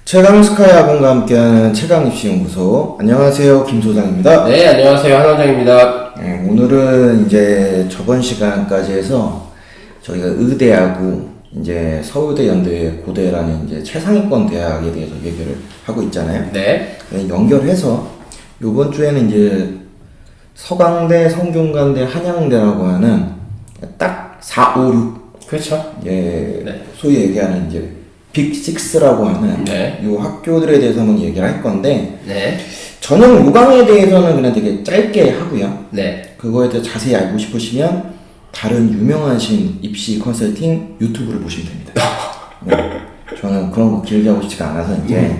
최강스카이 학원과 함께하는 최강입시연구소. 안녕하세요, 김 소장입니다. 네, 안녕하세요, 한 원장입니다. 오늘은 이제 저번 시간까지 해서 저희가 의대하고 이제 서울대, 연대, 고대라는 이제 최상위권 대학에 대해서 얘기를 하고 있잖아요. 네. 연결해서 이번 주에는 이제 서강대, 성균관대, 한양대라고 하는 딱 4, 5, 6. 그렇죠. 예, 네. 소위 얘기하는 이제 빅6라고 하는 네. 이 학교들에 대해서 한번 얘기를 할 건데, 네. 전형 요강에 대해서는 그냥 되게 짧게 하고요. 네. 그거에 대해 자세히 알고 싶으시면 다른 유명하신 입시 컨설팅 유튜브를 보시면 됩니다. 저는 그런 거 길게 하고 싶지가 않아서 이제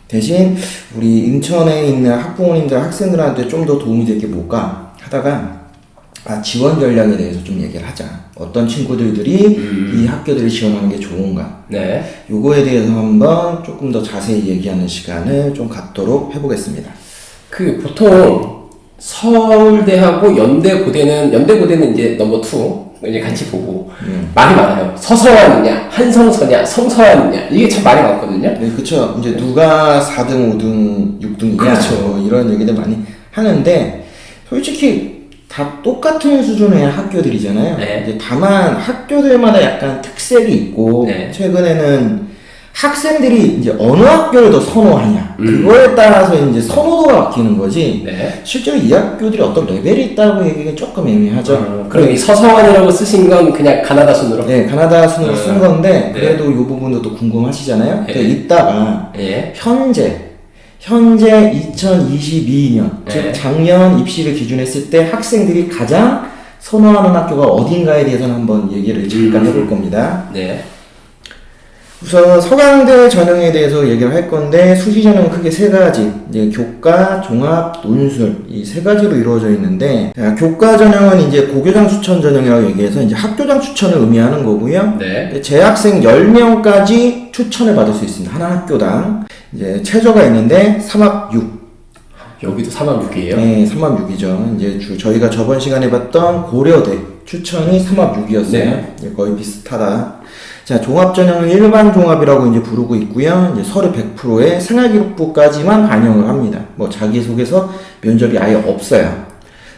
대신 우리 인천에 있는 학부모님들, 학생들한테 좀 더 도움이 될 게 뭘까 하다가 지원 전략에 대해서 좀 얘기를 하자. 어떤 친구들이 이 학교들을 지원하는 게 좋은가. 네. 요거에 대해서 한번 조금 더 자세히 얘기하는 시간을 좀 갖도록 해보겠습니다. 보통 서울대하고 연대고대는 이제 넘버 2 이제 같이 보고 말이 많아요. 서서하느냐, 한성서냐, 성서하느냐 이게 참 말이 많거든요. 네, 그쵸. 이제 누가 4등, 5등, 6등이냐. 그렇죠. 뭐 이런 얘기들 많이 하는데, 솔직히 다 똑같은 수준의 학교들이잖아요. 네. 이제 다만 학교들마다 약간 특색이 있고, 네. 최근에는 학생들이 이제 어느 학교를 더 선호하냐. 그거에 따라서 이제 선호도가 바뀌는 거지. 네. 실제로 이 학교들이 어떤 레벨이 있다고 얘기가 조금 애매하죠. 그럼 이 서서원이라고 쓰신 건 그냥 가나다 순으로? 네, 가나다 순으로 쓴 건데, 네. 그래도 이 부분도 또 궁금하시잖아요. 네. 근데 이따가, 예. 현재 2022년, 네. 즉 작년 입시를 기준했을 때 학생들이 가장 선호하는 학교가 어딘가에 대해서는 한번 얘기를 잠깐 해볼 겁니다. 네. 우선 서강대 전형에 대해서 얘기를 할 건데, 수시 전형은 크게 세 가지, 이제 교과, 종합, 논술 이 세 가지로 이루어져 있는데, 교과 전형은 이제 고교장 추천 전형이라고 얘기해서 이제 학교장 추천을 의미하는 거고요. 네. 재학생 10명까지 추천을 받을 수 있습니다. 한 학교당. 이제 최저가 있는데 3합 6. 여기도 3합 6이에요? 네, 3합 6이죠. 이제 저희가 저번 시간에 봤던 고려대 추천이 3합 6이었어요. 네. 거의 비슷하다. 자, 종합 전형은 일반 종합이라고 이제 부르고 있고요. 이제 서류 100%에 생활기록부까지만 반영을 합니다. 뭐 자기소개서, 면접이 아예 없어요.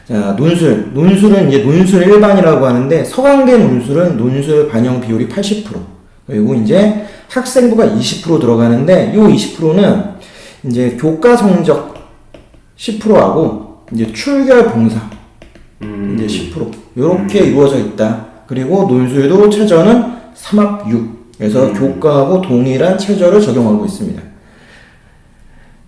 자, 논술은 이제 논술 일반이라고 하는데, 서강대 논술은 논술 반영 비율이 80%. 그리고 이제 학생부가 20% 들어가는데, 요 20%는 이제 교과 성적 10%하고, 이제 출결 봉사 이제 10%. 요렇게 이루어져 있다. 그리고 논술도 최저는 3합 6. 그래서 교과하고 동일한 최저를 적용하고 있습니다.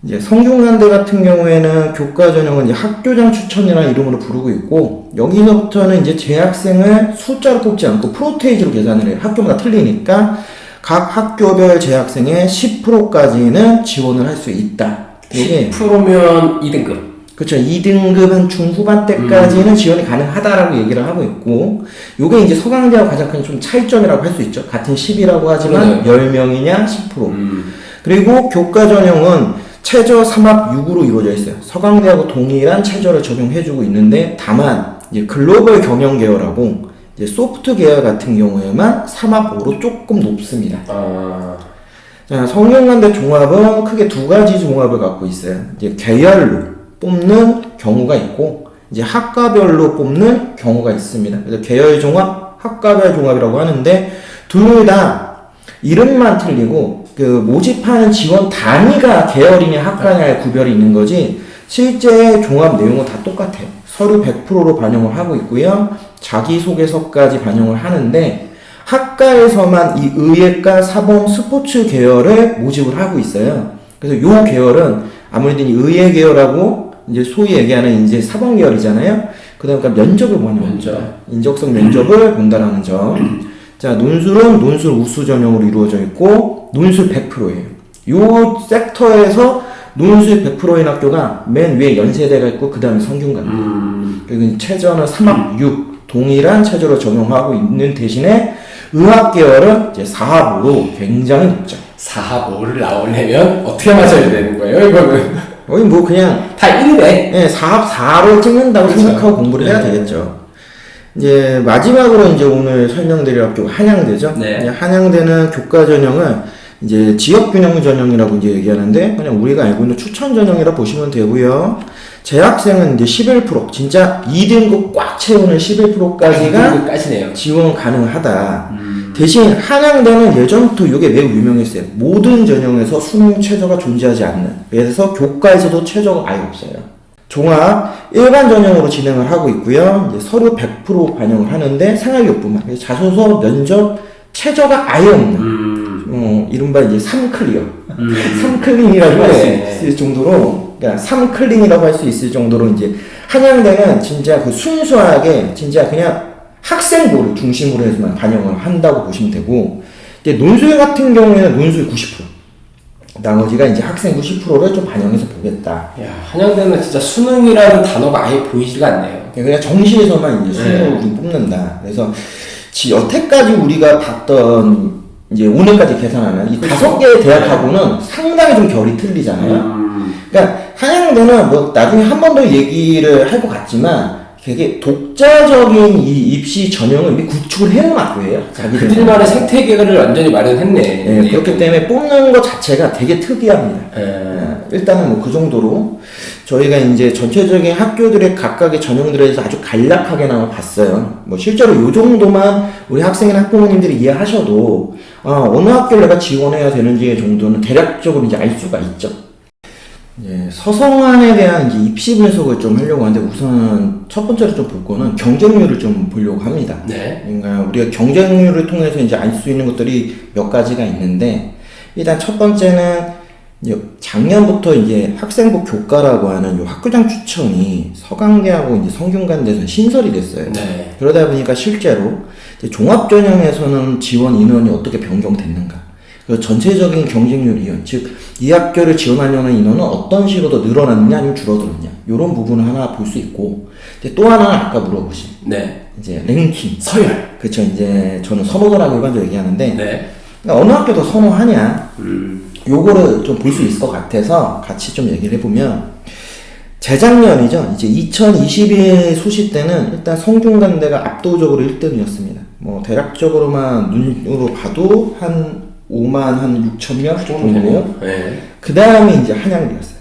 이제 성균관대 같은 경우에는 교과 전형은 이제 학교장 추천이라는 이름으로 부르고 있고, 여기서부터는 이제 재학생을 숫자로 뽑지 않고 프로테이지로 계산을 해요. 학교마다 틀리니까 각 학교별 재학생의 10%까지는 지원을 할 수 있다. 이게 10%면 2등급. 그렇죠. 2등급 한 중후반 때까지는 지원이 가능하다라고 얘기를 하고 있고, 요게 이제 서강대하고 가장 큰 좀 차이점이라고 할 수 있죠. 같은 10이라고 하지만 10명이냐 10%. 그리고 교과 전형은 최저 3합 6으로 이루어져 있어요. 서강대하고 동일한 최저를 적용해주고 있는데, 다만 이제 글로벌 경영 계열하고 이제 소프트 계열 같은 경우에만 3합 5로 조금 높습니다. 자, 성균관대 종합은 크게 두 가지 종합을 갖고 있어요. 이제 계열로 뽑는 경우가 있고, 이제 학과별로 뽑는 경우가 있습니다. 그래서 계열 종합, 학과별 종합이라고 하는데, 둘 다 이름만 틀리고 그 모집하는 지원 단위가 계열이냐 학과냐의 구별이 있는 거지, 실제 종합 내용은 다 똑같아요. 서류 100%로 반영을 하고 있고요. 자기소개서까지 반영을 하는데, 학과에서만 이 의예과, 사범, 스포츠 계열을 모집을 하고 있어요. 그래서 요 계열은 아무래도 이 의예 계열하고 이제 소위 얘기하는 이제 사범 계열이잖아요. 그다음에 면접을 보는 겁니다. 인적성 면접을 본다라는 점. 자, 논술은 논술 우수 전형으로 이루어져 있고, 논술 100%예요. 요 섹터에서 논술 100%인 학교가 맨 위에 연세대가 있고, 그 다음에 성균관대. 그리고 최저는 3합 6 동일한 최저로 적용하고 있는 대신에 의학 계열은 이제 4합 5로 굉장히 높죠. 4합 5를 나오려면 어떻게 맞아야 되는 거예요, 이거는? 거의 뭐 그냥 다 1이네. 네, 4합 4로 찍는다고 그렇죠. 생각하고 공부를 해야 되겠죠. 이제 마지막으로 이제 오늘 설명드릴 학교가 한양대죠. 네. 이제 한양대는 교과 전형을 이제 지역균형 전형이라고 이제 얘기하는데 그냥 우리가 알고 있는 추천 전형이라 보시면 되고요. 재학생은 이제 11% 진짜 2등급 꽉 채우는 11%까지가 까지네요. 지원 가능하다. 대신 한양대는 예전부터 이게 매우 유명했어요. 모든 전형에서 수능 최저가 존재하지 않는. 그래서 교과에서도 최저가 아예 없어요. 종합 일반 전형으로 진행을 하고 있고요. 이제 서류 100% 반영을 하는데 생활교육뿐만. 그래서 자소서, 면접 최저가 아예 없는. 이른바 이제 3클리어. 3클린이라고 할 수 있을 정도로, 그러니까 3클린이라고 할 수 있을 정도로 이제 한양대는 진짜 그 순수하게 진짜 그냥 학생부를 중심으로 해서만 반영을 한다고 보시면 되고, 이제 논술 같은 경우에는 논술 90%. 나머지가 이제 학생부 10%를 좀 반영해서 보겠다. 야, 한양대는 진짜 수능이라는 단어가 아예 보이지가 않네요. 그냥 정시에서만 이제 수능을 좀 뽑는다. 그래서 여태까지 우리가 봤던 이제 오늘까지 계산하면 이 5개의 대학하고는 상당히 좀 결이 틀리잖아요. 그러니까 한양대는 뭐 나중에 한 번 더 얘기를 할 것 같지만 되게 독자적인 이 입시 전형을 이미 구축을 해놓은 학교예요. 그들만의 생태계를 완전히 마련했네. 네, 그렇기 때문에 뽑는 것 자체가 되게 특이합니다. 일단은 뭐 그 정도로 저희가 이제 전체적인 학교들의 각각의 전형들에 대해서 아주 간략하게나마 봤어요. 뭐 실제로 요 정도만 우리 학생이나 학부모님들이 이해하셔도 어느 학교를 내가 지원해야 되는지 정도는 대략적으로 이제 알 수가 있죠. 예, 서성안에 대한 이제 입시 분석을 좀 하려고 하는데 우선 첫 번째로 좀 볼 거는 경쟁률을 좀 보려고 합니다. 네. 그러니까 우리가 경쟁률을 통해서 이제 알 수 있는 것들이 몇 가지가 있는데 일단 첫 번째는 이제 작년부터 이제 학생부 교과라고 하는 요 학교장 추천이 서강대하고 이제 성균관대에서 신설이 됐어요. 네. 그러다 보니까 실제로 이제 종합전형에서는 지원 인원이 어떻게 변경됐는가? 그 전체적인 경쟁률 이yon, 즉, 이 학교를 지원하려는 인원은 어떤 식으로 더 늘어났느냐, 아니면 줄어들었냐. 요런 부분을 하나 볼 수 있고, 이제 또 하나는 아까 물어보신. 네. 이제 랭킹. 서열. 그쵸, 이제 저는 선호도라고 일반적으로 얘기하는데, 네. 그러니까 어느 학교 더 선호하냐, 요거를 좀 볼 수 있을 것 같아서 같이 좀 얘기를 해보면, 재작년이죠. 이제 2021 수시 때는 일단 성균관대가 압도적으로 1등이었습니다. 뭐, 대략적으로만 눈으로 봐도 한 5만 한 6천 명 정도. 네. 그 다음에 이제 한양대였어요.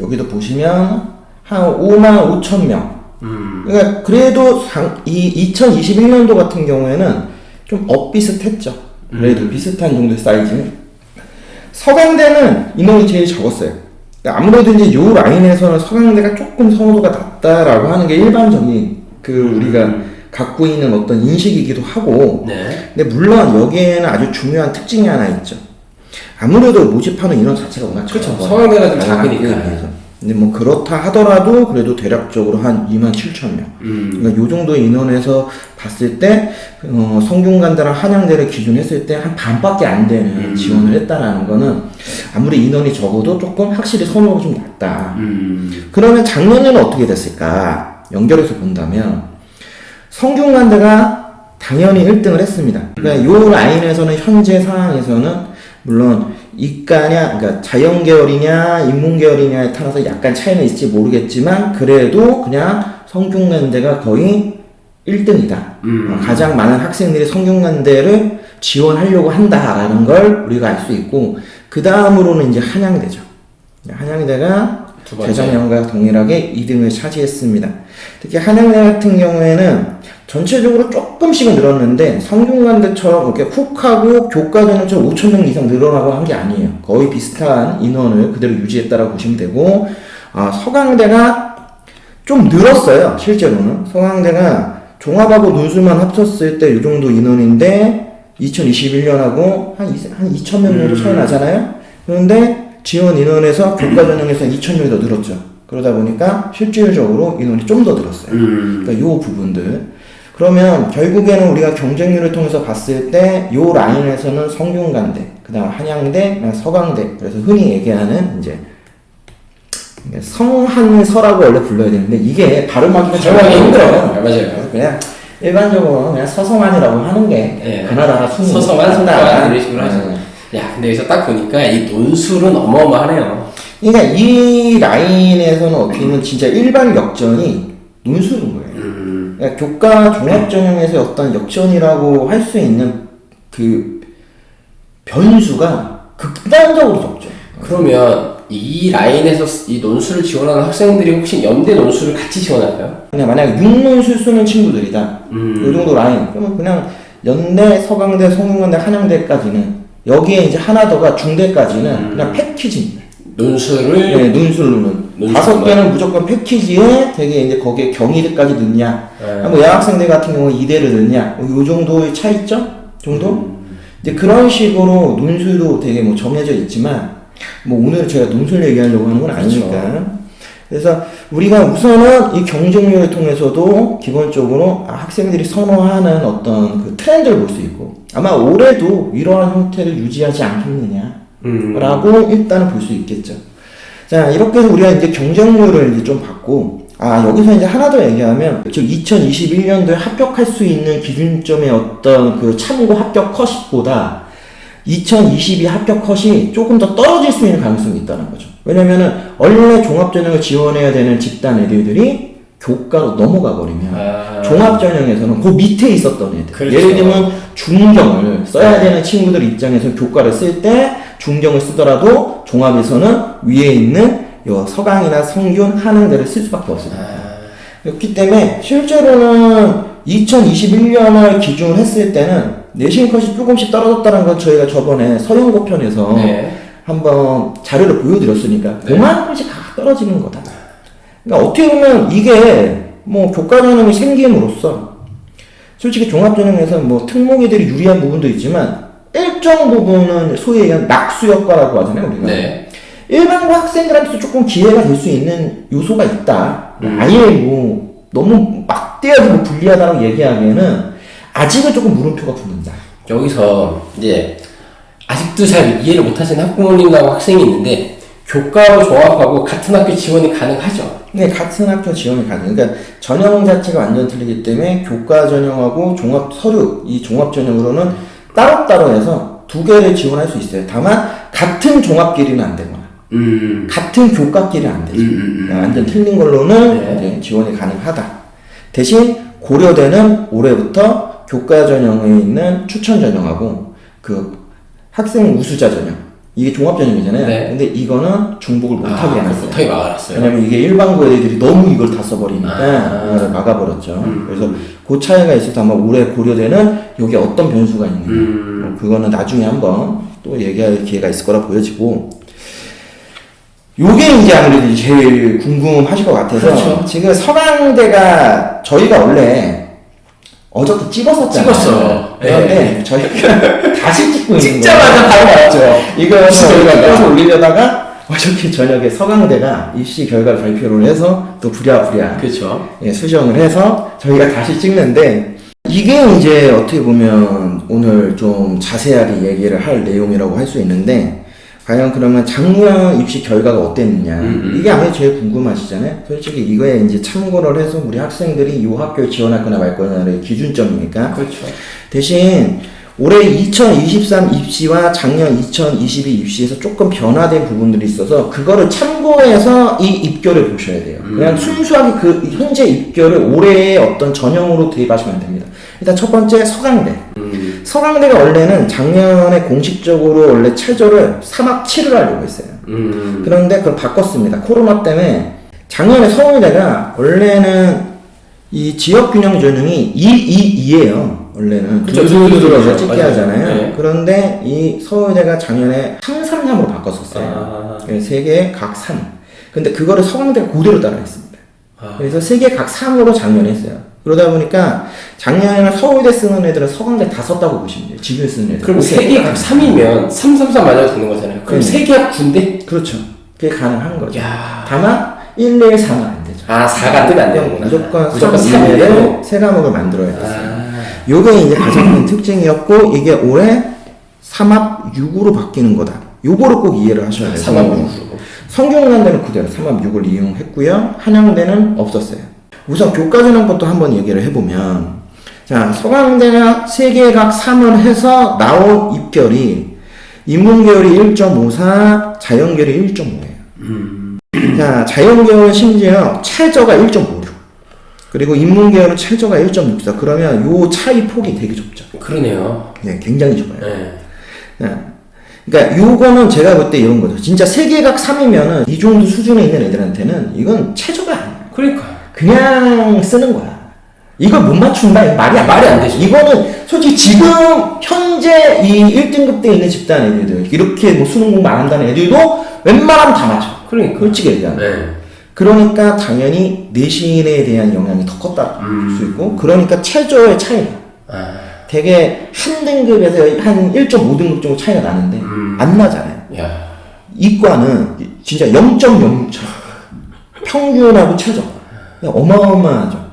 여기도 보시면 한 5만 5천 명. 그러니까 그래도 이 2021년도 같은 경우에는 좀 엇비슷했죠. 그래도 비슷한 정도의 사이즈는. 서강대는 인원이 제일 적었어요. 그러니까 아무래도 이제 요 라인에서는 서강대가 조금 선호도가 낮다라고 하는 게 일반적인 그 우리가 갖고 있는 어떤 인식이기도 하고, 네. 근데 물론 여기에는 아주 중요한 특징이 하나 있죠. 아무래도 모집하는 인원 자체가 워낙 그렇죠. 적어요. 서강대가 좀 작으니까. 근데 뭐 그렇다 하더라도 그래도 대략적으로 한 2만 7천 명. 그러니까 요 정도의 인원에서 봤을 때 성균관대랑 한양대를 기준했을 때 한 반밖에 안 되는 지원을 했다라는 거는 아무리 인원이 적어도 조금 확실히 선호가 좀 낮다. 그러면 작년에는 어떻게 됐을까? 연결해서 본다면 성균관대가 당연히 1등을 했습니다. 그러니까 요 라인에서는 현재 상황에서는 물론 이과냐, 그러니까 자연계열이냐, 인문계열이냐에 따라서 약간 차이는 있을지 모르겠지만 그래도 그냥 성균관대가 거의 1등이다. 가장 많은 학생들이 성균관대를 지원하려고 한다라는 걸 우리가 알 수 있고 그 다음으로는 이제 한양대죠. 한양대가 재작년과 동일하게 2등을 차지했습니다. 특히 한양대 같은 경우에는 전체적으로 조금씩은 늘었는데 성균관대처럼 그렇게 훅 하고 교과전형처럼 5천 명 이상 늘어나고 한 게 아니에요. 거의 비슷한 인원을 그대로 유지했다라고 보시면 되고, 서강대가 좀 늘었어요. 실제로는 서강대가 종합하고 논술만 합쳤을 때 이 정도 인원인데 2021년하고 한 2천 명 정도 차이 나잖아요. 그런데 지원 인원에서 교과전형에서 2천 명이 더 늘었죠. 그러다 보니까 실질적으로 인원이 좀 더 늘었어요. 그러니까 이 부분들. 그러면 결국에는 우리가 경쟁률을 통해서 봤을 때 요 라인에서는 성균관대, 그 다음 한양대, 서강대. 그래서 흔히 얘기하는 이제 성한서라고 원래 불러야 되는데 이게 발음하기가 정말 힘들어요. 맞아요. 그냥 일반적으로 그냥 서성한이라고 하는 게 가나다라 순위. 서성한, 성한 이런 식으로 하죠. 야, 근데 여기서 딱 보니까 이 논술은 어마어마하네요. 그러니까 이 라인에서는 어떻게 보면 진짜 일반 역전이 논술인 거예요. 그러니까 교과 종합전형에서 어떤 역전이라고 할 수 있는 그 변수가 극단적으로 적죠. 그러면 이 라인에서 이 논술을 지원하는 학생들이 혹시 연대 논술을 같이 지원할까요? 그냥 만약에 6논술 쓰는 친구들이다. 이 정도 라인. 그러면 그냥 연대, 서강대, 성균관대, 한양대까지는 여기에 이제 하나 더가 중대까지는 그냥 패키지입니다. 논술을 네, 논술로는 5개는 무조건 패키지에 되게 이제 거기에 경희대까지 넣냐, 뭐 여학생들 같은 경우는 이대를 넣냐, 요 정도의 차이점 정도. 이제 그런 식으로 논술도 되게 뭐 정해져 있지만 뭐 오늘 제가 논술 얘기하려고 하는 건 아니니까. 그래서 우리가 우선은 이 경쟁률을 통해서도 기본적으로 학생들이 선호하는 어떤 그 트렌드를 볼 수 있고 아마 올해도 이러한 형태를 유지하지 않겠느냐 라고 일단은 볼 수 있겠죠. 자, 이렇게 해서 우리가 이제 경쟁률을 이제 좀 봤고, 여기서 이제 하나 더 얘기하면, 즉 2021년도에 합격할 수 있는 기준점의 어떤 그 참고 합격 컷보다 2022 합격 컷이 조금 더 떨어질 수 있는 가능성이 있다는 거죠. 왜냐면은 원래 종합전형을 지원해야 되는 집단 애들이 교과로 넘어가 버리면 종합전형에서는 그 밑에 있었던 애들, 그렇죠. 예를 들면 중경을 써야 되는 친구들 입장에서 교과를 쓸 때 중경을 쓰더라도 종합에서는 위에 있는 요 서강이나 성균, 한양대를 쓸 수밖에 없습니다. 그렇기 때문에 실제로는 2021년을 기준으로 했을 때는 내신 컷이 조금씩 떨어졌다는 건 저희가 저번에 서영고 편에서 한번 자료를 보여드렸으니까 그만큼씩 떨어지는 거다. 그러니까 어떻게 보면 이게 뭐 교과전형이 생김으로써 솔직히 종합전형에서 뭐 특목이들이 유리한 부분도 있지만 일정 부분은 소위 얘기하는 낙수 효과라고 하잖아요, 우리가. 일반고 학생들한테도 조금 기회가 될 수 있는 요소가 있다. 아예 뭐 너무 막대하게 뭐 불리하다고 얘기하기에는 아직은 조금 물음표가 붙는다. 여기서 이제 아직도 잘 이해를 못하시는 학부모님하고 학생이 있는데 교과로 종합하고 같은 학교 지원이 가능하죠? 네, 같은 학교 지원이 가능. 그러니까 전형 자체가 완전 틀리기 때문에 교과 전형하고 종합 서류, 이 종합 전형으로는 따로따로 해서 두 개를 지원할 수 있어요. 다만 같은 종합끼리는 안 되거나 같은 교과끼리는 안 되죠. 완전 틀린 걸로는 이제 지원이 가능하다. 대신 고려대는 올해부터 교과 전형에 있는 추천 전형하고 그 학생 우수자 전형, 이게 종합 전형이잖아요. 근데 이거는 중복을 못하게 해놨어요. 못하게 막아놨어요. 왜냐면 이게 일반고 애들이 너무 이걸 다 써버리니까 이걸 막아버렸죠. 그래서 그 차이가 있어서 아마 올해 고려대는 여기 어떤 변수가 있느냐, 그거는 나중에 한번 또 얘기할 기회가 있을 거라 보여지고, 요게 이제 아무래도 제일 궁금하실 것 같아서. 그렇죠. 지금 서강대가 저희가 원래 어저께 찍었었잖아요. 그런데 저희가 다시 찍고 있는 거예요. 찍자마자 바로 나왔죠. 이거 저희가 찍어서 올리려다가 어저께 저녁에 서강대가 입시 결과를 발표를 해서 또 부랴부랴 그렇죠. 수정을 해서 저희가 다시 찍는데, 이게 이제 어떻게 보면 오늘 좀 자세하게 얘기를 할 내용이라고 할 수 있는데, 과연 그러면 작년 입시 결과가 어땠느냐, 이게 아무래도 제일 궁금하시잖아요. 솔직히 이거에 이제 참고를 해서 우리 학생들이 이 학교에 지원할 거나 말 거냐의 기준점이니까. 그렇죠. 대신 올해 2023 입시와 작년 2022 입시에서 조금 변화된 부분들이 있어서 그거를 참고해서 이 입결을 보셔야 돼요. 그냥 순수하게 그 현재 입결을 올해의 어떤 전형으로 대입하시면 안 됩니다. 일단 첫 번째 서강대. 서강대가 원래는 작년에 공식적으로 원래 최저를 3학 7을 하려고 했어요. 그런데 그걸 바꿨습니다. 코로나 때문에. 작년에 서울대가 원래는 이 지역균형 전형이 222예요. 원래는 두두 들어서 찍게 하잖아요. 그런데 이 서울대가 작년에 333으로 바꿨었어요. 3개 각 3. 근데 그거를 서강대가 그대로 따라했습니다. 그래서 3개 각 3으로 작년에 했어요. 그러다 보니까 작년에는 서울대 쓰는 애들은 서강대 다 썼다고 보시면 돼요. 지금 쓰는 애들. 그럼 3개 각 3이면 333 맞아도 되는 거잖아요. 그럼 3개 각 9인데? 그렇죠. 그게 가능한 거죠. 야. 다만 1, 2, 3은 안 되죠. 4가 뜨면 안 되는구나. 무조건 3을 세 과목을 만들어야 됐어요. 요게 이제 가장 큰 특징이었고, 이게 올해 3합 6으로 바뀌는 거다. 요거를 꼭 이해를 하셔야 돼요. 3합 6으로. 성균관대는 그대로 3합 6을 이용했고요. 한양대는 없었어요. 우선 교과전형부터 한번 얘기를 해보면, 자, 서강대가 3개 각 3을 해서 나온 입결이 인문계열이 1.54, 자연계열이 1.5예요. 자, 자연계열은 심지어 최저가 1.56. 그리고 인문계열은 최저가 1.64. 그러면 요 차이 폭이 되게 좁죠. 그러네요. 네, 굉장히 좁아요. 네. 네. 그러니까 요거는 제가 볼 때 이런 거죠. 진짜 세계각 3이면은 이 정도 수준에 있는 애들한테는 이건 최저가 아니야. 그러니까. 그냥 쓰는 거야. 이걸 못 맞춘다? 이거 말이 안 되죠. 이거는 솔직히 지금 현재 이 1등급 때 있는 집단 애들들, 이렇게 뭐 수능 공부 안 한다는 애들도 웬만하면 다 맞아. 그러니까. 솔직히 얘기하면. 네. 그러니까 당연히 내신에 대한 영향이 더 컸다 볼 수 있고, 그러니까 최저의 차이가. 되게 한 등급에서 한 1.5등급 정도 차이가 나는데, 안 나잖아요. 야. 이과는 진짜 0.0차. 평균하고 최저. 어마어마하죠.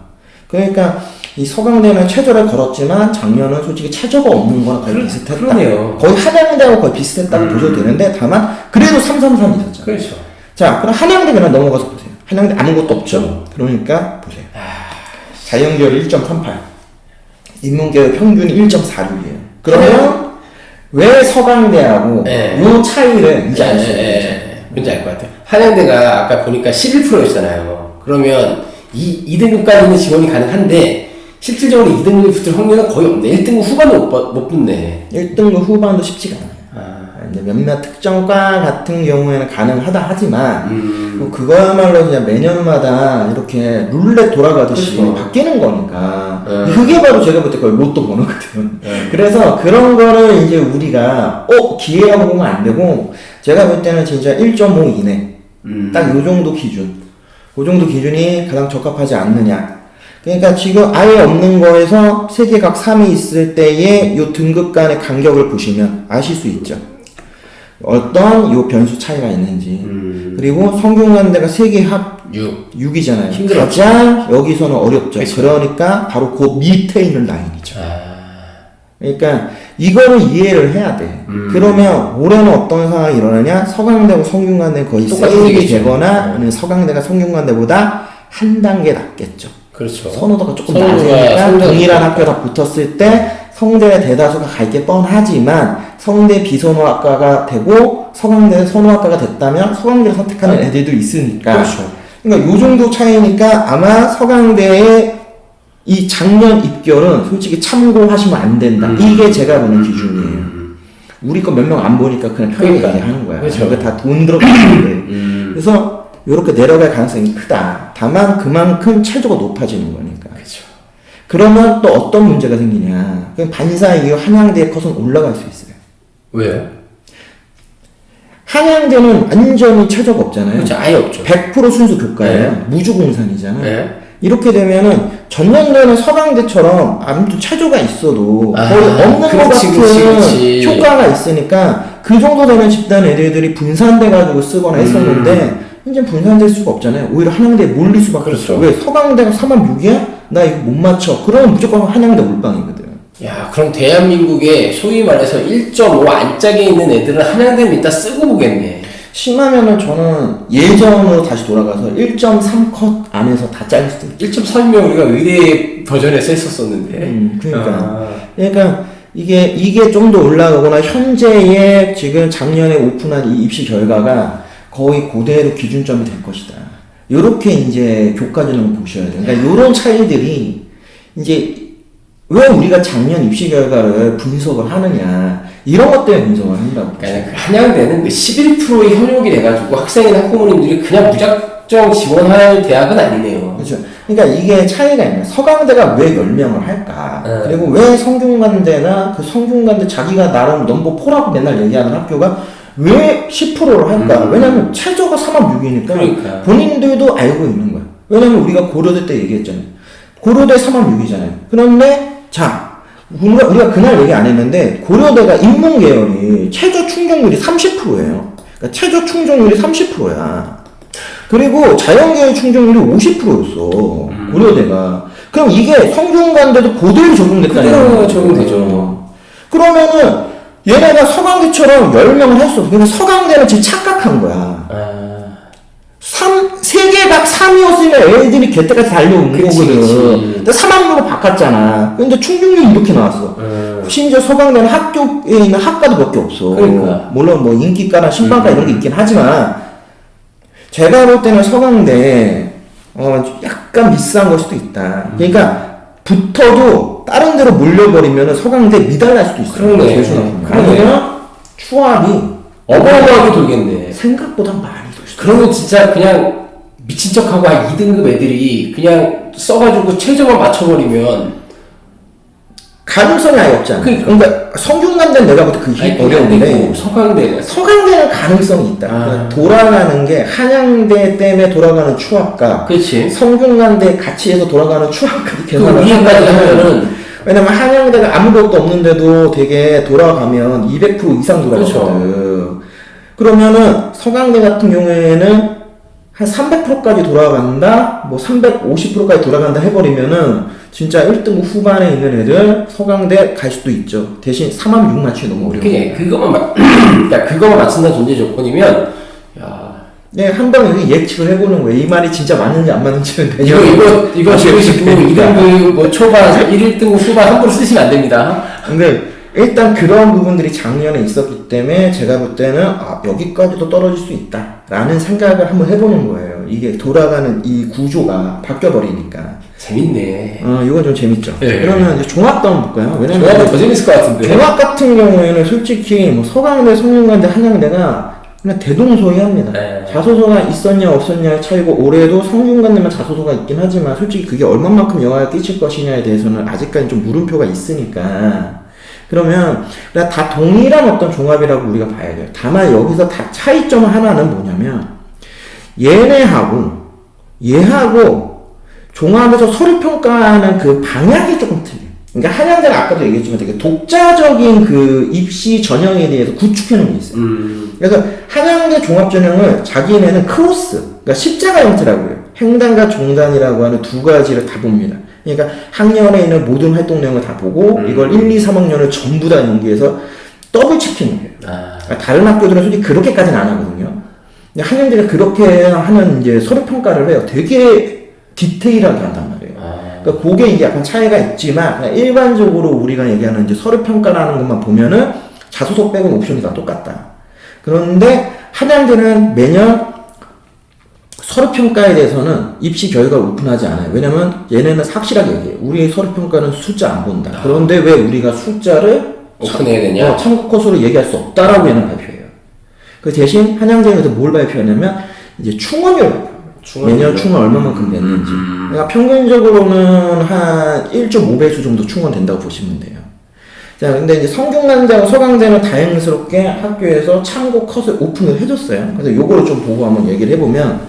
그러니까 이 서강대는 최저를 걸었지만 작년은 솔직히 최저가 없는 거랑 거의 비슷했다. 그러네요. 거의 한양대하고 거의 비슷했다고 보셔도 되는데 다만 그래도 333이 있었죠. 그렇죠. 자, 그럼 한양대 그냥 넘어가서 보세요. 한양대 아무것도 없죠. 그러니까 보세요. 자연계열 1.38, 인문계열 평균이 1.46이에요. 그러면 왜 서강대하고 네. 요 차이를 이제 알 수 있는 거죠. 뭔지 알 것 같아요. 한양대가 아까 보니까 11%였잖아요. 그러면 2등급까지는 지원이 가능한데 실질적으로 2등급에 붙을 확률은 거의 없네. 1등급 후반도 못 붙네. 1등급 후반도 쉽지가 않아요. 이제 몇몇 특정과 같은 경우에는 가능하다 하지만 뭐 그거야말로 그냥 매년마다 이렇게 룰렛 돌아가듯이 그렇죠. 바뀌는 거니까 그게 바로 제가 볼 때 거의 로또 번호거든. 네. 그래서 그런 거를 이제 우리가 기회라고 보면 안 되고 제가 볼 때는 진짜 1.5 이내 딱 요 정도 기준, 그 정도 기준이 가장 적합하지 않느냐. 그러니까 지금 아예 없는 거에서 세계각 3이 있을 때의 요 등급 간의 간격을 보시면 아실 수 있죠. 어떤 요 변수 차이가 있는지. 그리고 성균관대가 세계 합 6이잖아요. 힘들었죠. 가장 여기서는 어렵죠. 그쵸. 그러니까 바로 그 밑에 있는 라인이죠. 그러니까 이거를 이해를 해야 돼. 그러면 올해는 어떤 상황이 일어나냐? 서강대하고 성균관대 거의 세게 되거나 아니면 서강대가 성균관대보다 한 단계 낮겠죠. 그렇죠. 선호도가 조금 선호도가 낮으니까 성대가 동일한 높겠다. 학교가 붙었을 때 성대 대다수가 갈 게 뻔하지만 성대 비선호학과가 되고 서강대 선호학과가 됐다면 서강대를 선택하는 애들도 있으니까. 그렇죠. 그러니까 요 정도 차이니까 아마 서강대의 이 작년 입결은 솔직히 참고하시면 안 된다. 이게 제가 보는 기준이에요. 우리 거 몇 명 안 보니까 그냥 편하게 그러니까. 얘기하는 거야. 그렇죠. 이거 다 돈 들어가는데. 그래서 이렇게 내려갈 가능성이 크다. 다만 그만큼 체조가 높아지는 거니까. 그렇죠. 그러면 또 어떤 문제가 생기냐. 그냥 반사 이후 한양대의 컷은 올라갈 수 있어요. 왜요? 한양대는 완전히 체조가 없잖아요. 그렇죠. 아예 없죠. 100% 순수 교과예요. 네. 무주공산이잖아요. 네. 이렇게 되면은 전년도에는 서강대처럼 아무튼 체조가 있어도 거의 없는 것 그렇지, 같은 그렇지. 효과가 있으니까 그 정도 되는 집단 애들이 분산돼가지고 쓰거나 했었는데 이제 분산될 수가 없잖아요. 오히려 한양대에 몰릴 수밖에 그렇죠. 없어. 왜? 서강대가 4만 6이야? 나 이거 못 맞춰. 그러면 무조건 한양대 올빵이거든. 야, 그럼 대한민국에 소위 말해서 1.5 안짝에 있는 애들은 한양대는 이따 쓰고 보겠네. 심하면은 저는 예전으로 다시 돌아가서 1.3컷 안에서 다 잘릴 수도 있죠. 1.3이면 우리가 의대 버전에서 했었었는데. 그러니까. 그러니까 이게 좀 더 올라가거나 현재의 지금 작년에 오픈한 이 입시 결과가 거의 그대로 기준점이 될 것이다. 요렇게 이제 교과전을 보셔야 돼요. 그러니까 요런 차이들이 이제 왜 우리가 작년 입시 결과를 분석을 하느냐. 이런 것 때문에 분석을 한다고. 그러니까 그 한양대는 그 11%의 현역이 돼가지고 학생이나 학부모님들이 그냥 무작정 지원할 대학은 아니네요. 그렇죠. 그러니까 이게 차이가 있는 거야. 서강대가 왜 10명을 할까? 그리고 왜 성균관대나 그 성균관대 자기가 나름 넘버 4라고 맨날 얘기하는 학교가 왜 10%를 할까? 왜냐면 최저가 3만 6이니까 그러니까. 본인들도 알고 있는 거야. 왜냐면 우리가 고려대 때 얘기했잖아요. 고려대 3만 6이잖아요. 그런데 자, 우리가 그날 얘기 안 했는데 고려대가 인문계열이 최저 충족률이 30%예요. 그러니까 최저 충족률이 30%야. 그리고 자연계열 충족률이 50%였어. 고려대가. 그럼 이게 성균관대도 그대로 적용됐다는 그대로 적용되죠. 그러면은 얘네가 서강대처럼 10명을 했어. 그러니까 서강대는 지금 착각한 거야. 세계각 3이었으면 애들이 걔때까지 달려온 거거든. 근데 3학년으로 바꿨잖아. 근데 충족률이 이렇게 나왔어. 심지어 서강대는 학교에 있는 학과도 몇 개 없어. 그러니까. 물론 뭐 인기과나 신방과 이런 게 있긴 하지만, 제가 볼 때는 서강대, 약간 미스한 걸 수도 있다. 그러니까, 붙어도 다른 데로 몰려버리면 서강대 미달날 수도 있어. 그러네. 그러면 추합이 어마어마하게 돌겠네. 생각보다 많이 돌수 그러면 진짜 그냥 미친 척하고 한 2등급 애들이 그냥 써가지고 최저만 맞춰버리면 가능성이 아예 없지 않아. 그러니까 성균관대는 내가 볼 때 그게 어려운데 서강대는 가능성이 있다. 그러니까 돌아가는 게 한양대 때문에 돌아가는 추합과 그렇지. 성균관대 같이 해서 돌아가는 추합까지 그 계산을 위에까지 하면은 왜냐면 한양대가 아무것도 없는데도 되게 돌아가면 200% 이상 돌아가거든. 그렇죠. 그러면은 서강대 같은 경우에는 한 300%까지 돌아간다, 뭐 350%까지 돌아간다 해버리면은 진짜 1등급 후반에 있는 애들 서강대 갈 수도 있죠. 대신 3합 6 맞추기 너무 어려워. 그거만 맞춘다 존재 조건이면, 야. 네, 한번 여기 예측을 해보는 거예요. 이 말이 진짜 맞는지 안 맞는지는 이거 지고 싶고 2등급 뭐 초반, 1등급 후반 함부로 쓰시면 안 됩니다. 근데 일단 그런 부분들이 작년에 있었기 때문에 제가 볼 때는 여기까지도 떨어질 수 있다 라는 생각을 한번 해보는 거예요. 이게 돌아가는 이 구조가 바뀌어버리니까. 재밌네. 이건 좀 재밌죠. 네. 그러면 이제 종합도 한번 볼까요? 왜냐면 종합은 더 재밌을 것 같은데. 종합 같은 경우에는 솔직히 뭐 서강대, 성균관대, 한양대가 그냥 대동소이합니다. 네. 자소서가 있었냐 없었냐의 차이고 올해도 성균관대만 자소서가 있긴 하지만 솔직히 그게 얼마만큼 영향을 끼칠 것이냐에 대해서는 아직까지 좀 물음표가 있으니까 그러면 다 동일한 어떤 종합이라고 우리가 봐야 돼요. 다만 여기서 다 차이점 하나는 뭐냐면 얘하고 종합에서 서류 평가하는 그 방향이 조금 틀려. 그러니까 한양대는 아까도 얘기했지만 되게 독자적인 그 입시 전형에 대해서 구축해 놓은 게 있어요. 그래서 한양대 종합 전형을 자기네는 크로스, 그러니까 십자가 형태라고요. 횡단과 종단이라고 하는 두 가지를 다 봅니다. 그러니까 학년에 있는 모든 활동 내용을 다 보고 이걸 1, 2, 3학년을 전부 다 연계해서 더블 체킹을 해요. 그러니까 다른 학교들은 솔직히 그렇게까지는 안 하거든요. 근데 한양대가 그렇게 하는 이제 서류 평가를 해요. 되게 디테일하게 한단 말이에요. 그러니까 그게 이제 약간 차이가 있지만 그냥 일반적으로 우리가 얘기하는 이제 서류 평가라는 것만 보면은 자소서 빼고 옵션이 다 똑같다. 그런데 한양대는 매년 서류 평가에 대해서는 입시 결과를 오픈하지 않아요. 왜냐면 얘네는 확실하게 얘기해요. 우리 서류 평가는 숫자 안 본다. 그런데 왜 우리가 숫자를 오픈해야 되냐? 참고 코스로 얘기할 수 없다라고 얘는 발표해요. 그 대신 한양대에서 뭘 발표하냐면 이제 충원율 매년 충원 얼마만큼 됐는지. 그러니까 평균적으로는 한 1.5배수 정도 충원된다고 보시면 돼요. 자, 근데 이제 성균관대하고 서강대는 다행스럽게 학교에서 참고 컷을 오픈을 해줬어요. 그래서 요거를 좀 보고 한번 얘기를 해보면,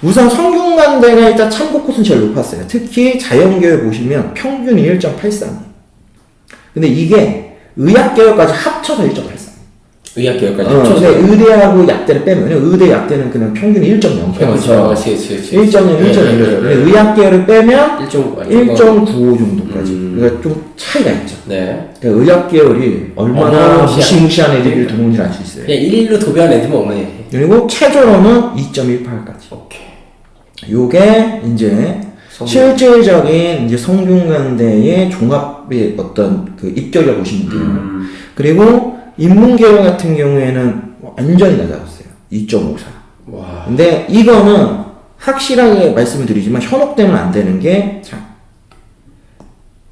우선 성균관대가 일단 참고 컷은 제일 높았어요. 특히 자연계열 보시면 평균이 1.83. 근데 이게 의학계열까지 합쳐서 1.83. 의학계열까지 합쳐서? 의대하고 약대를 빼면, 의대 약대는 그냥 평균이 1.0. 그렇죠. 1.0, 1.0이죠. 근데 의학계열을 빼면 1.95 정도까지. 그러니까 좀 차이가 있죠. 네. 그러니까 의학계열이 얼마나 무시무시한 애들이 들어오는지 알 수 있어요. 그냥 1일로 도배한 애들만 없네. 그리고 최저로는 2.18까지. 오케이. 요게 이제 실질적인 이제 성균관대의 종합의 어떤 그 입결이라고 보시면 돼요. 그리고 인문계열 같은 경우에는 완전히 낮아졌어요. 2.54. 와. 근데 이거는 확실하게 말씀을 드리지만 현혹되면 안 되는 게, 자,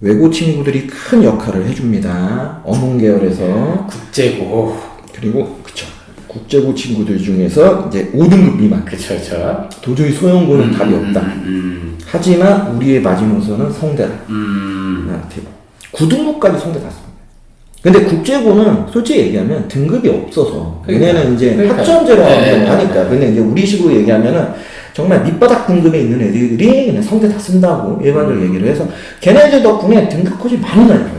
외고 친구들이 큰 역할을 해줍니다. 어문계열에서. 국제고. 그리고, 그쵸. 국제고 친구들 중에서 이제 5등급 미만. 그쵸. 도저히 소형고는 답이 없다. 하지만 우리의 마지노선은 성대다. 9등급까지 성대 갔습니다. 근데 국제고는 솔직히 얘기하면 등급이 없어서. 얘네는 이제 학점제로 하니까. 근데 이제 우리 식으로 얘기하면은 정말 밑바닥 등급에 있는 애들이 그냥 성대 다 쓴다고 일반적으로 얘기를 해서 걔네들 덕분에 등급 컷이 많이 나요.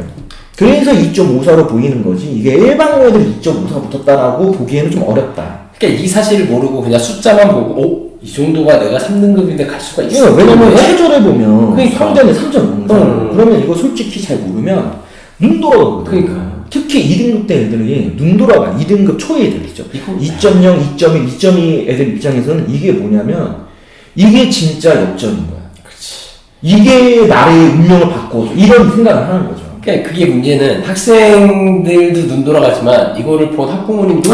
그래서 2.54로 보이는 거지. 이게 일반고 애들이 2.54 붙었다라고 보기에는 좀 어렵다. 그러니까 이 사실을 모르고 그냥 숫자만 보고, 이 정도가 내가 3등급인데 갈 수가 있어. 왜냐면 최저를 보면 그러니까. 성대는 3.0. 그러면 이거 솔직히 잘 모르면 눈 돌아가거든요. 그러니까. 특히 2등급 때 애들이 눈 돌아가. 2등급 초의 애들이죠. 2.0, 2.1, 2.2 애들 입장에서는 이게 뭐냐면 이게 진짜 역전인 거야. 그렇지. 이게 나의 운명을 바꿔서 이런 생각을 하는 거죠. 그러니까 그게 문제는 학생들도 눈 돌아가지만 이거를 본 학부모님도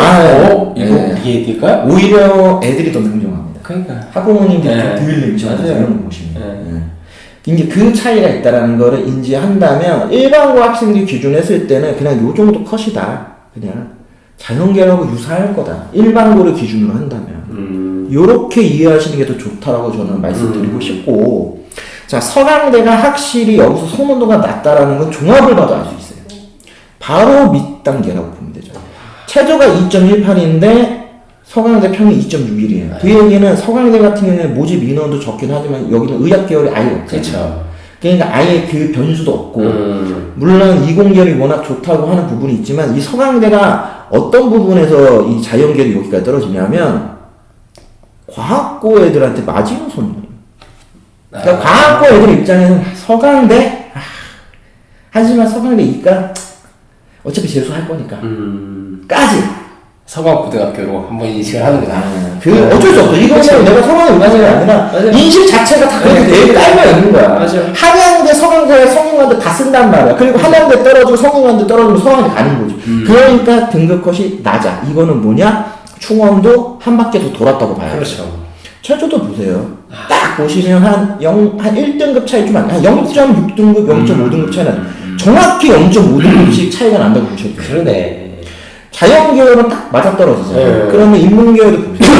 이거 이게 될까? 오히려 애들이 더 냉정합니다. 그러니까 학부모님들이 덜 냉정하죠. 이런 거 보시면. 이제 그 차이가 있다라는 거를 인지한다면 일반고 학생들이 기준했을 때는 그냥 요 정도 컷이다. 그냥 자연계라고 유사할 거다. 일반고를 기준으로 한다면. 요렇게 이해하시는 게 더 좋다라고 저는 말씀드리고 싶고, 자, 서강대가 확실히 여기서 선호도가 낮다라는 건 종합을 봐도 알 수 있어요. 바로 밑단계라고 보면 되죠. 최저가 2.18인데 서강대 평이 2.61이에요. 그 얘기는 서강대 같은 경우에는 모집 인원도 적긴 하지만 여기는 의학 계열이 아예 없잖아요. 그렇죠. 그러니까 아예 그 변수도 없고, 물론 이공계열이 워낙 좋다고 하는 부분이 있지만 이 서강대가 어떤 부분에서 이 자연계열이 여기까지 떨어지냐면 과학고 애들한테 마지노선이에요. 그러니까 과학고 애들 입장에서는 서강대? 하지만 서강대 이과 어차피 재수할 거니까 까지 서강고등학교로 한번 인식을 하는구나. 어쩔 수 없어. 이거는 내가 서강대 의과생이 아니라 인식 자체가 다 그렇게 되게 깔려 있는 거야. 맞아요. 한양대, 서강대, 성균관대 다 쓴단 말이야. 그리고 한양대 떨어지고 성균관대 떨어지면 서강대 가는 거지. 그러니까 등급 컷이 낮아. 이거는 뭐냐? 충원도 한 바퀴 더 돌았다고 봐요. 그렇죠. 최저도 보세요. 딱 보시면 한 1등급 차이 좀 안 나. 한 0.6등급, 0.5등급 차이 나죠. 정확히 0.5등급씩 차이가 난다고 보셔도 돼요. 그러네. 자연계열은 딱 맞아떨어지잖아요. 그러면 인문계열도 보세요.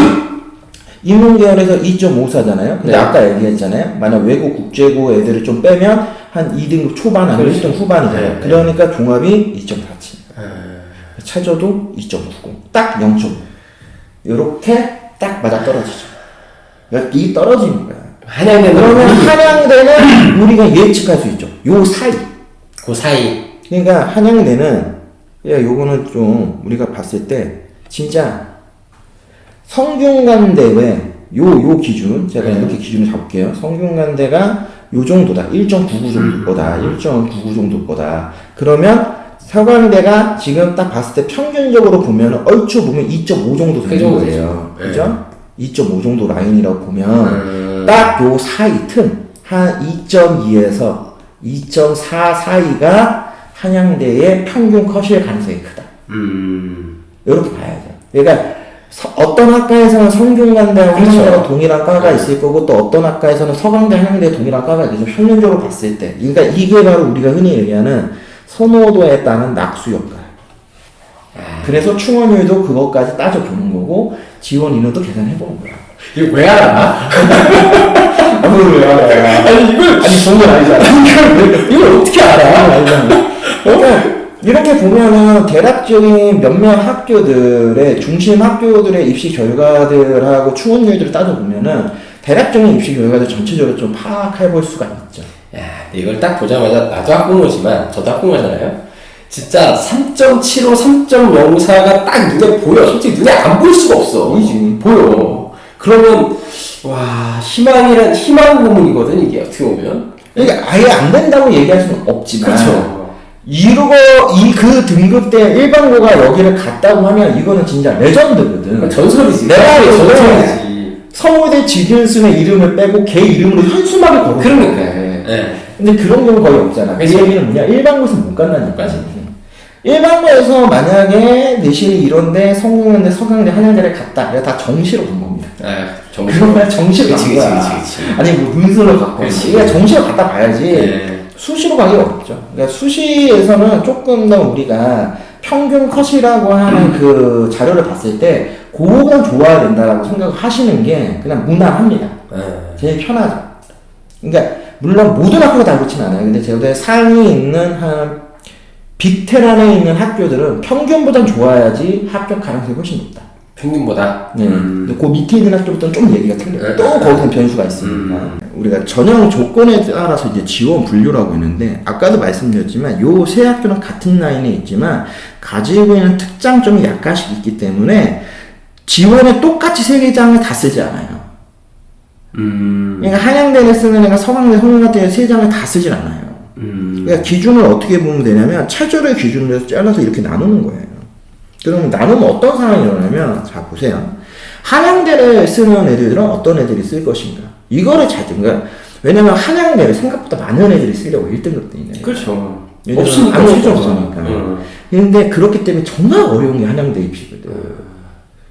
인문계열에서 2.54잖아요. 근데 아까 얘기했잖아요. 만약 외국 국제고 애들을 좀 빼면 한 2등급 초반 아니면 1등 후반이잖아요. 그러니까 종합이 2.47. 최저도 2.90. 딱 0.5. 요렇게 딱 맞아떨어지죠. 이 떨어지는 거야. 한양대는 그러면 한양대는 우리가 예측할 수 있죠. 요 사이. 그 사이. 그러니까 한양대는 요거는 좀 우리가 봤을 때 진짜 성균관대 외 요 기준 제가 이렇게 기준을 잡을게요. 성균관대가 요 정도다. 1.99 정도 거다. 1.99 정도 거다. 그러면 서강대가 지금 딱 봤을 때 평균적으로 보면 얼추 보면 2.5 정도 되는 거예요. 그죠? 2.5 정도 라인이라고 보면 딱 요 사이 틈 한 2.2에서 2.4 사이가 한양대의 평균 컷일 가능성이 크다. 이렇게 봐야죠. 그러니까 어떤 학과에서는 성균관대와 한양대가 동일한 과가 있을 거고 또 어떤 학과에서는 서강대, 한양대 동일한 과가 있죠. 평균적으로 봤을 때. 그러니까 이게 바로 우리가 흔히 얘기하는 선호도에 따른 낙수 효과. 그래서 충원율도 그것까지 따져보는 거고 지원 인원도 계산해보는 거야. 이거 왜 알아? 왜 알아? 아니 이걸 좋은 건 아니잖아. 이걸 어떻게 알아? 그러니까 이렇게 보면은 대략적인 몇몇 학교들의 중심 학교들의 입시 결과들하고 충원율들을 따져보면은 대략적인 입시 결과들 전체적으로 좀 파악해볼 수가 있죠. 야, 이걸 딱 보자마자 나도 학부모지만 저도 학부모잖아요. 진짜 3.75, 3.04가 딱 눈에 보여. 솔직히 눈에 안 보일 수가 없어. 보이지. 보여. 그러면 와 희망 고문이거든 이게 어떻게 보면. 그러니까 아예 안 된다고 얘기할 수는 없지만. 그렇죠. 이루고 그 등급대 일반고가 여기를 갔다고 하면 이거는 진짜 레전드거든. 전설이지. 내가 전설이지. 서울대 지진순의 이름을 빼고 걔 이름으로 현수막을 걸어. 그러니까. 네. 근데 그런 경우 거의 없잖아. 그 얘기는 뭐냐? 일반고에서 못 간다는 거지. 일반고에서 만약에 내신이 이런데 성균관대, 서강대, 한양대를 갔다. 이거 다 정시로 간 겁니다. 그러면 정시로 간 거야. 아니 뭐 문서로 갔고. 이게 정시로 갔다 봐야지. 네. 수시로 가기 어렵죠. 그러니까 수시에서는 조금 더 우리가 평균 컷이라고 하는 그 자료를 봤을 때 그거가 좋아야 된다라고 생각하시는 게 그냥 무난합니다. 제일 편하죠. 그러니까 물론 모든 학교가 다 그렇진 않아요. 근데 제가 상위 있는 한 빅10 있는 학교들은 평균보단 좋아야지 합격 가능성이 훨씬 높다. 평균보다? 네. 근데 그 밑에 있는 학교부터는 좀 얘기가 틀려요. 또 거기서 변수가 있으니까. 우리가 전형 조건에 따라서 이제 지원 분류라고 했는데, 아까도 말씀드렸지만, 요 세 학교는 같은 라인에 있지만, 가지고 있는 특장점이 약간씩 있기 때문에, 지원에 똑같이 세 개 장을 다 쓰지 않아요. 그러니까 한양대를 쓰는 애가 서강대, 성균관대 세 장을 다 쓰진 않아요. 그러니까 기준을 어떻게 보면 되냐면, 최저를 기준으로 해서 잘라서 이렇게 나누는 거예요. 그러면 나누면 어떤 상황이 일어나면, 자, 보세요. 한양대를 쓰는 애들은 어떤 애들이 쓸 것인가. 이거를 잘 든가. 왜냐면 한양대를 생각보다 많은 애들이 쓰려고 1등급 때문에. 그렇죠. 없으니까. 아무 수준 없으니까. 근데 그렇기 때문에 정말 어려운 게 한양대 입시거든.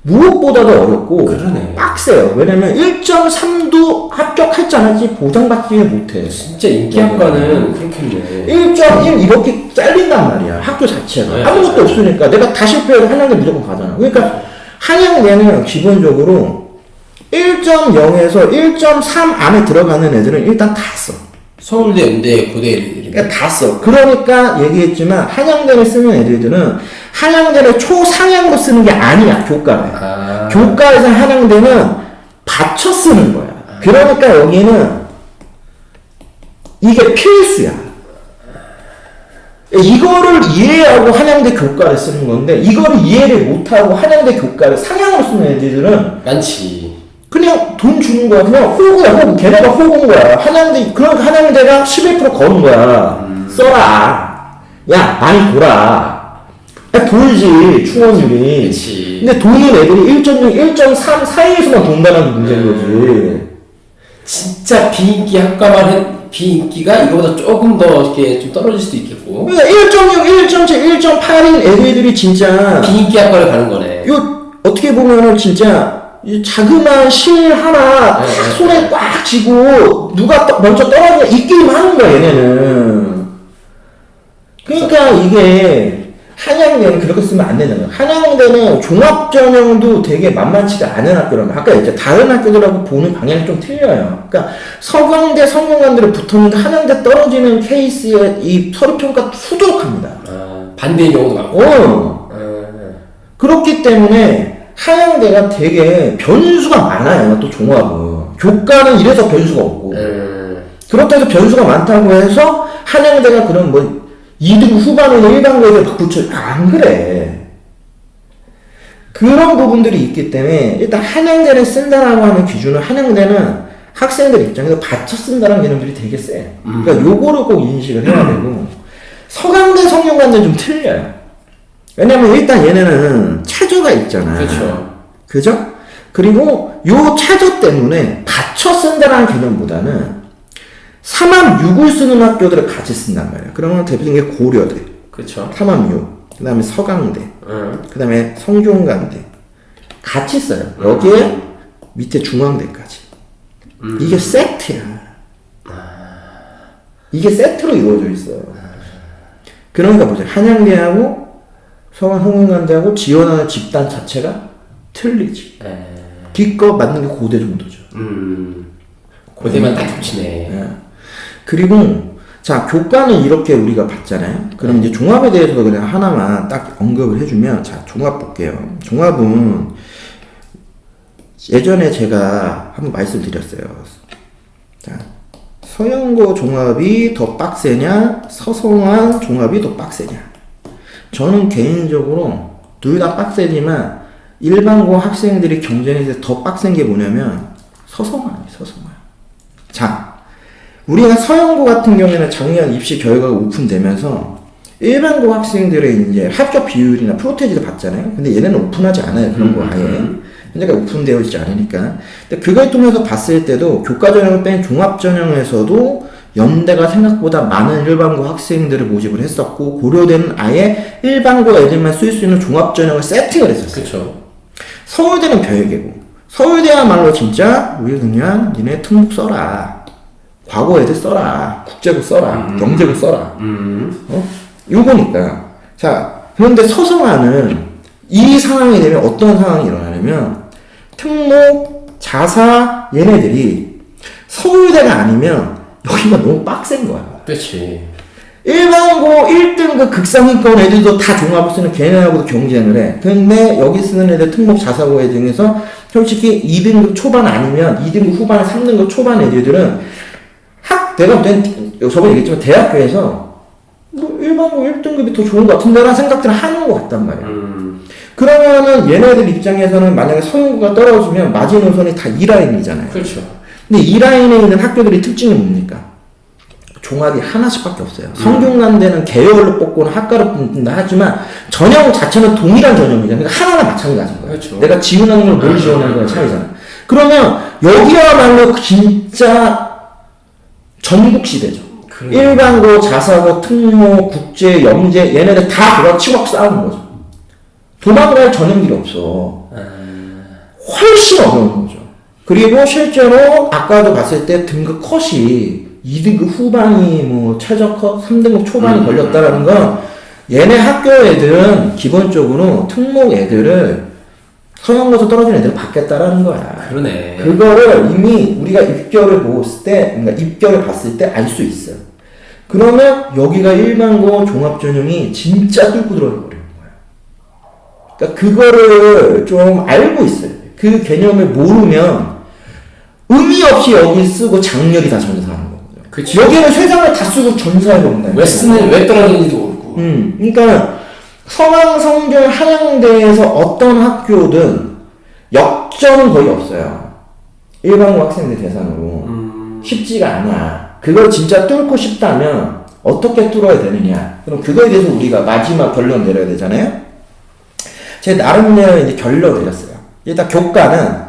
무엇보다도 어렵고, 그러네. 빡세요. 왜냐면 1.3도 합격할지 안 할지 보장받지 못해. 진짜 인기학과는 그렇겠네. 1.1 이렇게 잘린단 말이야. 학교 자체가. 네, 아무것도 맞아요. 없으니까. 내가 다 실패해도 한양대 무조건 가잖아. 그러니까 한양대는 기본적으로 1.0에서 1.3 안에 들어가는 애들은 일단 다 써. 서울대, 연대, 고대 애들이. 그러니까 다 써. 그러니까 얘기했지만 한양대를 쓰는 애들은 한양대를 초상향으로 쓰는 게 아니야. 교과를. 아. 교과에서 한양대는 받쳐 쓰는 거야. 그러니까 여기는 이게 필수야. 이거를 이해하고 한양대 교과를 쓰는 건데 이거를 이해를 못하고 한양대 교과를 상향으로 쓰는 애들은 많지. 그냥 돈 주는 거야. 그냥 호구야, 호구. 걔네가 호구인 거야. 한양대, 그러니까 한양대가 11% 거는 거야. 써라. 야, 많이 돌아. 야, 돌지, 충원율이. 그치. 근데 도는 애들이 1.6, 1.3 사이에서만 돈다는 게 문제인 거지. 진짜 비인기 학과만 비인기가 이거보다 조금 더 이렇게 좀 떨어질 수도 있겠고. 그러니까 1.6, 1.7, 1.8인 애들이 진짜. 비인기 학과를 가는 거네. 요, 어떻게 보면은 진짜. 이 자그마한 실 하나 딱 손에 꽉 쥐고 누가 먼저 떨어지냐 이 게임 하는 거야 얘네는. 그러니까 이게 한양대는 그렇게 쓰면 안 되잖아. 한양대는 종합전형도 되게 만만치가 않은 학교라면 아까 이제 다른 학교들하고 보는 방향이 좀 틀려요. 그러니까 서강대, 성균관대를 붙었는데 한양대 떨어지는 케이스의 이 서류평가 수두룩합니다. 아, 반대인 경우도 많고. 그렇기 때문에 한양대가 되게 변수가 많아요. 또 종합은 교과는 이래서 변수가 없고 그렇다고 해서 변수가 많다고 해서 한양대가 그런 뭐 2등 후반에는 일반고에 막 붙여 안 그래. 그런 부분들이 있기 때문에 일단 한양대를 쓴다라고 하는 기준은 한양대는 학생들 입장에서 받쳐 쓴다는 개념들이 되게 세. 그러니까 요거를 꼭 인식을 해야 되고 서강대, 성균관대는 좀 틀려요. 왜냐면 일단 얘네는 차저가 있잖아. 그렇죠. 그죠? 그리고 요 차저 때문에 받쳐 쓴다라는 개념보다는 3합 6을 쓰는 학교들을 같이 쓴단 말이야. 그러면 대표적인 게 고려대. 그렇죠. 3합 6. 그 다음에 서강대. 그 다음에 성균관대. 같이 써요. 여기에 밑에 중앙대까지. 이게 세트야. 이게 세트로 이루어져 있어요. 그러니까 보세요. 한양대하고 성균관대하고 지원하는 집단 자체가 틀리지. 기껏 맞는 게 고대 정도죠. 고대만 딱 겹치네. 예. 그리고 자 교과는 이렇게 우리가 봤잖아요. 그럼 이제 종합에 대해서도 그냥 하나만 딱 언급을 해주면 자 종합 볼게요. 종합은 예전에 제가 한번 말씀드렸어요. 자 서영고 종합이 더 빡세냐 서성한 종합이 더 빡세냐. 저는 개인적으로 둘 다 빡세지만 일반고 학생들이 경쟁에서 더 빡센 게 뭐냐면 서성환이에요. 서성환. 자 우리가 서영고 같은 경우에는 작년 입시 결과가 오픈되면서 일반고 학생들의 이제 합격 비율이나 프로테이지를 봤잖아요. 근데 얘네는 오픈하지 않아요. 그런 거 아예. 현재가 오픈되어 있지 않으니까. 근데 그걸 통해서 봤을 때도 교과전형을 뺀 종합전형에서도 연대가 생각보다 많은 일반고 학생들을 모집을 했었고 고려대는 아예 일반고 애들만 쓸 수 있는 종합전형을 세팅을 했었어요. 그렇죠. 서울대는 별개고 서울대야말로 진짜 우리 그냥 니네 특목 써라. 과거 애들 써라. 국제고 써라. 영재고 써라. 요거니까. 자, 그런데 서성화는 이 상황이 되면 어떤 상황이 일어나냐면 특목, 자사 얘네들이 서울대가 아니면 여기가 너무 빡센 거야. 그렇지. 일반고 1등급 극상위권 애들도 다 종합을 쓰는 걔네하고도 경쟁을 해. 근데 여기 쓰는 애들 특목 자사고 애 중에서 솔직히 2등급 초반 아니면 2등급 후반, 3등급 초반 애들은 내가 저번에 얘기했지만 대학교에서 뭐 일반고 1등급이 더 좋은 것 같은데라는 생각들을 하는 것 같단 말이야. 그러면은 얘네들 입장에서는 만약에 서영고가 떨어지면 마지노선이 다 2라인이잖아요. 그렇죠. 근데 2라인에 있는 학교들의 특징이 뭡니까? 종합이 하나씩밖에 없어요. 성균관대는 계열로 뽑고는 학과로 뽑는다 하지만 전형 자체는 동일한 전형이잖아요. 그러니까 하나나 마찬가지인 거예요. 그렇죠. 내가 지원하는 걸 뭘 지원하는 거의 차이잖아. 그러면 여기야말로 진짜 전국 시대죠. 일반고, 자사고, 특모, 국제, 영재 얘네들 다 돌아치고 싸우는 거죠. 도망갈 전형들이 없어. 훨씬 어려운 거죠. 그리고 실제로 아까도 봤을 때 등급 컷이 2등급 후반이 뭐 최저컷 3등급 초반이 걸렸다라는 건 얘네 학교 애들은 기본적으로 특목 애들을 서영고에서 떨어진 애들을 받겠다라는 거야. 그러네. 그거를 이미 우리가 입결을 봤을 때, 그러니까 입결을 봤을 때 알 수 있어요. 그러면 여기가 일반고 종합전형이 진짜 뚫고 들어가 버리는 거야. 그러니까 그거를 좀 알고 있어요. 그 개념을 모르면 의미 없이 여기 쓰고 장렬히 다 전사하는 거거든요. 그치. 여기는 세상을 다 쓰고 전사하려고 한다. 왜 쓰는, 왜 떨어지는지도 모르고. 그러니까 서강성균 한양대에서 어떤 학교든 역전은 거의 없어요. 일반고 학생들 대상으로. 쉽지가 않아. 그걸 진짜 뚫고 싶다면 어떻게 뚫어야 되느냐. 그럼 그거에 대해서 우리가 마지막 결론 내려야 되잖아요. 제 나름대로 이제 결론 내렸어요. 일단 교과는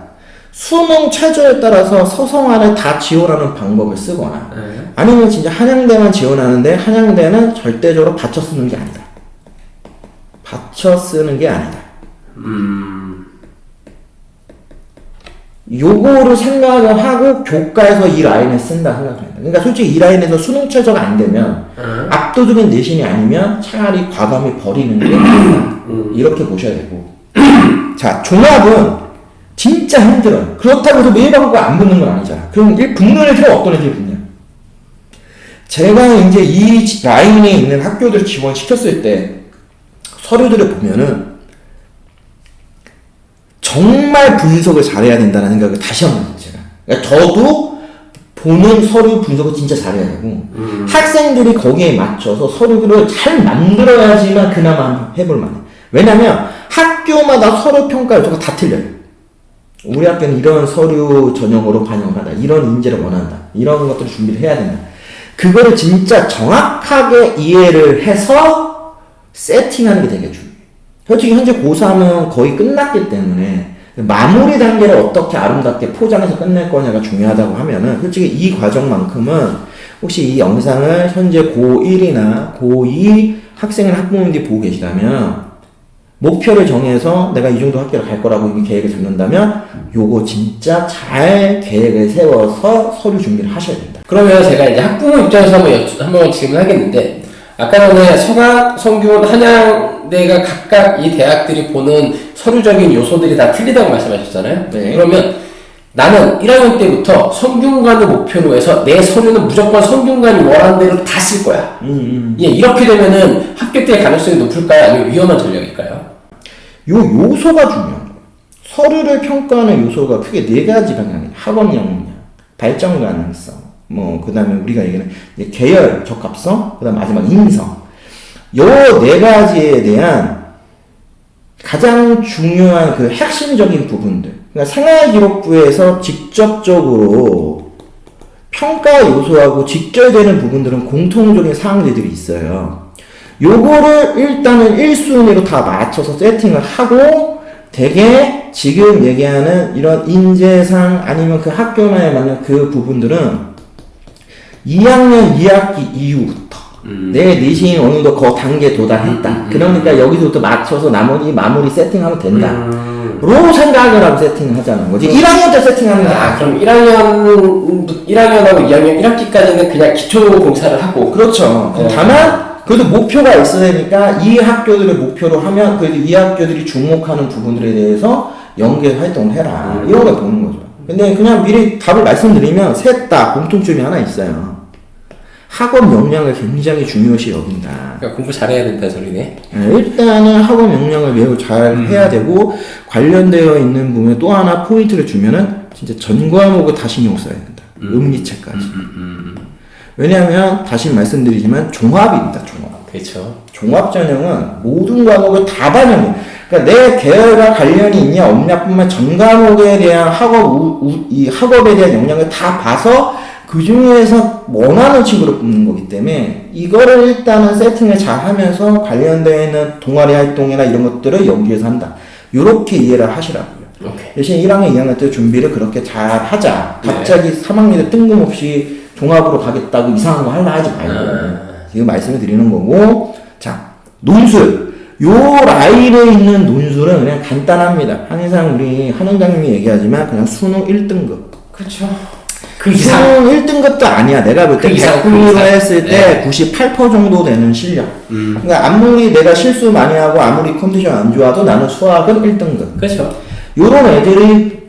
수능 최저에 따라서 서성안을 다 지원하는 방법을 쓰거나 아니면 진짜 한양대만 지원하는데 한양대는 절대적으로 받쳐 쓰는 게 아니다. 받쳐 쓰는 게 아니다. 요거를 생각을 하고 교과에서 이 라인을 쓴다 생각합니다. 그러니까 솔직히 이 라인에서 수능 최저가 안 되면 압도적인 내신이 아니면 차라리 과감히 버리는 게 낫다. 이렇게 보셔야 되고. 자, 종합은 진짜 힘들어요. 그렇다고 해서 매일 방법가 안 붙는 건 아니잖아. 그럼 붙는 애들은 어떤 애들이 붙냐? 제가 이제 이 라인에 있는 학교들 지원시켰을 때 서류들을 보면은 정말 분석을 잘해야 된다는 생각을 다시 한번 했어요, 제가. 그러니까 저도 보는 서류 분석을 진짜 잘해야 되고, 학생들이 거기에 맞춰서 서류들을 잘 만들어야지만 그나마 한번 해볼 만해. 왜냐면 학교마다 서류 평가 요소가 다 틀려요. 우리 학교는 이런 서류 전형으로 반영한다. 이런 인재를 원한다. 이런 것들을 준비를 해야 된다. 그거를 진짜 정확하게 이해를 해서 세팅하는 게 되게 중요해요. 솔직히 현재 고3은 거의 끝났기 때문에 마무리 단계를 어떻게 아름답게 포장해서 끝낼 거냐가 중요하다고 하면은 솔직히 이 과정만큼은 혹시 이 영상을 현재 고1이나 고2 학생을 학부모님들이 보고 계시다면 목표를 정해서 내가 이 정도 학교를 갈 거라고 이미 계획을 잡는다면 요거 진짜 잘 계획을 세워서 서류 준비를 하셔야 된다. 그러면 제가 이제 학부모 입장에서 한번 질문을 하겠는데, 아까 전에 서강, 성균, 한양대가 각각 이 대학들이 보는 서류적인 요소들이 다 틀리다고 말씀하셨잖아요. 네. 그러면 나는 1학년 때부터 성균관을 목표로 해서 내 서류는 무조건 성균관이 원하는 대로 다 쓸 거야. 예, 이렇게 되면은 합격될 가능성이 높을까요? 아니면 위험한 전략일까요? 요 요소가 중요한 거예요. 서류를 평가하는 요소가 크게 네 가지 방향이에요. 학업 역량, 발전 가능성, 그 다음에 우리가 얘기하는 계열 적합성, 그 다음 마지막 인성. 요 네 가지에 대한 가장 중요한 그 핵심적인 부분들. 그러니까 생활기록부에서 직접적으로 평가 요소하고 직결되는 부분들은 공통적인 사항들이 있어요. 요거를 일단은 1순위로 다 맞춰서 세팅을 하고 되게 지금 얘기하는 이런 인재상 아니면 그 학교만에 맞는 그 부분들은 2학년 2학기 이후부터 내 내신이 어느 정도 그 단계에 도달했다. 그러니까 여기서부터 맞춰서 나머지 마무리 세팅하면 된다. 로 생각을 하고 세팅을 하자는 거지. 1학년 때 세팅하는 게 아니야. 그럼 1학년하고 2학년 1학기까지는 그냥 기초 공사를 하고. 그렇죠. 다만 그래도 목표가 있어야 되니까 이 학교들을 목표로 하면 그래도 이 학교들이 주목하는 부분들에 대해서 연계 활동을 해라. 이런 걸 보는 거죠. 근데 그냥 미리 답을 말씀드리면 셋 다 공통점이 하나 있어요. 학업 역량을 굉장히 중요시 여긴다. 그러니까 공부 잘해야 된다 소리네. 일단은 학업 역량을 매우 잘 해야 되고 관련되어 있는 부분에 또 하나 포인트를 주면은 진짜 전 과목을 다 신경 써야 된다. 음리체까지. 왜냐하면 다시 말씀드리지만 종합입니다. 종합. 그렇죠. 종합 전형은 모든 과목을 다 반영해. 그러니까 내 계열과 관련이 있냐 없냐뿐만 전 과목에 대한 이 학업에 대한 역량을 다 봐서 그 중에서 원하는 친구를 뽑는 거기 때문에 이거를 일단은 세팅을 잘 하면서 관련되어 있는 동아리 활동이나 이런 것들을 연기해서 한다. 요렇게 이해를 하시라고요. 오케이. 대신 1학년, 2학년 때 준비를 그렇게 잘 하자. 갑자기 3학년 때 뜬금없이 종합으로 가겠다고 이상한 거 하려 하지 말고 지금 말씀을 드리는 거고. 자, 논술. 요 라인에 있는 논술은 그냥 간단합니다. 항상 우리 한 원장님이 얘기하지만 그냥 수능 1등급. 그렇죠. 그 이상. 수능 1등급도 아니야. 내가 볼 때 100%로 했을 때 98% 정도 되는 실력. 그러니까 아무리 내가 실수 많이 하고 아무리 컨디션 안 좋아도 나는 수학은 1등급. 그렇죠. 요런 애들이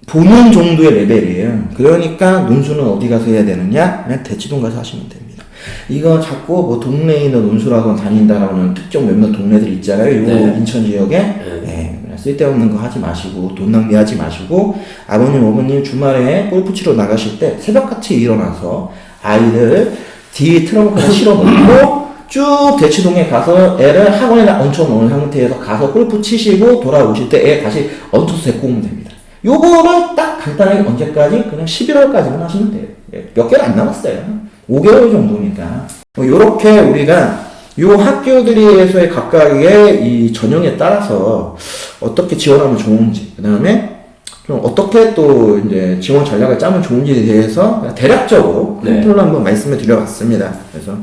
보는 정도의 레벨이에요. 그러니까 논술은 어디 가서 해야 되느냐? 그냥 대치동 가서 하시면 됩니다. 이거 자꾸 뭐 동네에 있는 논술학원 다닌다라는 특정 몇몇 동네들 있잖아요. 요 네. 인천 지역에. 네. 그냥 쓸데없는 거 하지 마시고 돈 낭비하지 마시고 아버님 어머님 주말에 골프 치러 나가실 때 새벽같이 일어나서 아이들 뒤에 트렁크 하나 실어놓고 쭉 대치동에 가서 애를 학원에 얹혀놓은 상태에서 가서 골프 치시고 돌아오실 때 애 다시 얹혀서 데리고 오면 됩니다. 요거를 딱 간단하게 언제까지? 그냥 11월까지만 하시면 돼요. 몇 개가 안 남았어요. 5개월 정도니까. 요렇게 우리가 요 학교들에서의 각각의 이 전형에 따라서 어떻게 지원하면 좋은지, 그 다음에 좀 어떻게 또 이제 지원 전략을 짜면 좋은지에 대해서 대략적으로 컨트롤 한번 말씀을 드려봤습니다. 그래서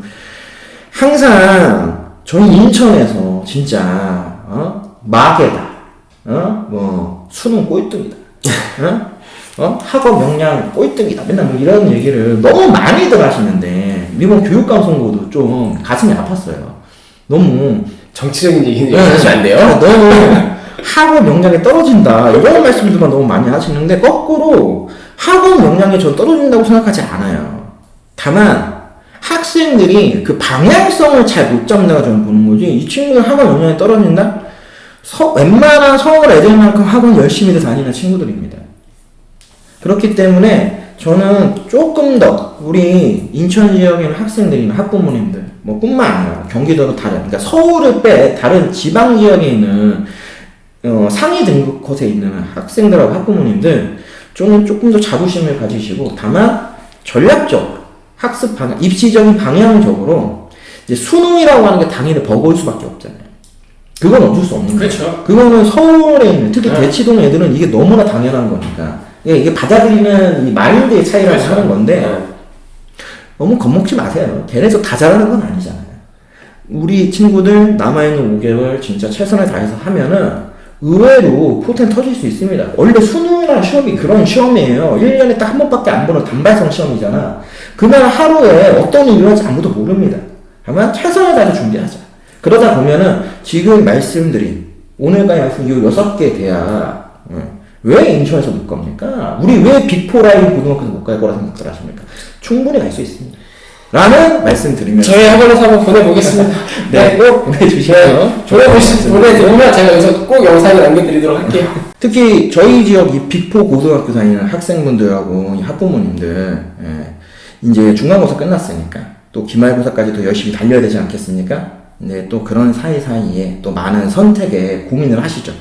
항상 저희 인천에서 진짜 마개다, 뭐 수능 꼴등이다, 학업 역량 꼴등이다, 맨날 뭐 이런 얘기를 너무 많이들 하시는데 이번 교육감선거도 좀 가슴이 아팠어요. 너무 정치적인 얘기는 하시면 안 돼요. 너무 학업 역량이 떨어진다 이런 말씀들만 너무 많이 하시는데 거꾸로 학업 역량이 전 떨어진다고 생각하지 않아요. 다만 학생들이 그 방향성을 잘 못 잡는다고 저는 보는 거지. 이 친구들 학업 역량이 떨어진다? 웬만한 서울 애들만큼 학원 열심히 다니는 친구들입니다. 그렇기 때문에 저는 조금 더 우리 인천 지역에 있는 학생들이나 학부모님들 뭐 뿐만 아니라 경기도도 다른, 그러니까 서울을 빼 다른 지방 지역에 있는 상위 등급 컷에 있는 학생들하고 학부모님들 저는 조금 더 자부심을 가지시고 다만 전략적으로 학습 방향, 입시적인 방향적으로 이제 수능이라고 하는 게 당연히 버거울 수밖에 없잖아요. 그건 어쩔 수 없는 거예요. 그렇죠. 그거는 서울에 있는 특히 대치동 애들은 이게 너무나 당연한 거니까 이게 받아들이는 이 마인드의 차이라고 그렇죠. 하는 건데 너무 겁먹지 마세요. 걔네도 다 잘하는 건 아니잖아요. 우리 친구들 남아있는 5개월 진짜 최선을 다해서 하면은 의외로 포텐 터질 수 있습니다. 원래 수능이라는 시험이 그런 시험이에요. 1년에 딱 한 번밖에 안 보는 단발성 시험이잖아. 그날 하루에 어떤 일이 일어날지 아무도 모릅니다. 다만 최선을 다해서 준비하자. 그러다 보면은 지금 말씀드린 오늘까지 말씀 이 6개 대학 왜 인천에서 못 갑니까? 우리 왜 빅4라인 고등학교에서 못 갈 거라 생각을 하십니까? 충분히 갈 수 있습니다. 라는 말씀 드리면서 저희 학원에서 한번 보내보겠습니다. 네, 꼭 보내주시고요. 보내드리면 제가 여기서 꼭 영상을 남겨드리도록 할게요. 특히 저희 지역 이 빅4 고등학교 다니는 학생분들하고 이 학부모님들 이제 중간고사 끝났으니까 또 기말고사까지 더 열심히 달려야 되지 않겠습니까? 네, 또 그런 사이사이에 또 많은 선택에 고민을 하시죠.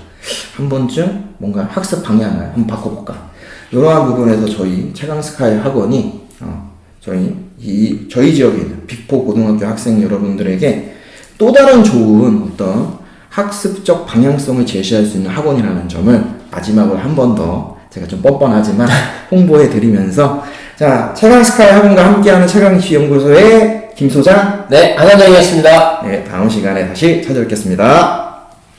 한 번쯤 뭔가 학습 방향을 한번 바꿔볼까. 이러한 부분에서 저희 최강스카이 학원이 저희 지역에 있는 빅4 고등학교 학생 여러분들에게 또 다른 좋은 어떤 학습적 방향성을 제시할 수 있는 학원이라는 점을 마지막으로 한 번 더 제가 좀 뻔뻔하지만 홍보해 드리면서 자, 최강스카이 학원과 함께하는 최강시 연구소의 김소장 네, 안원장이었습니다. 네, 다음 시간에 다시 찾아뵙겠습니다.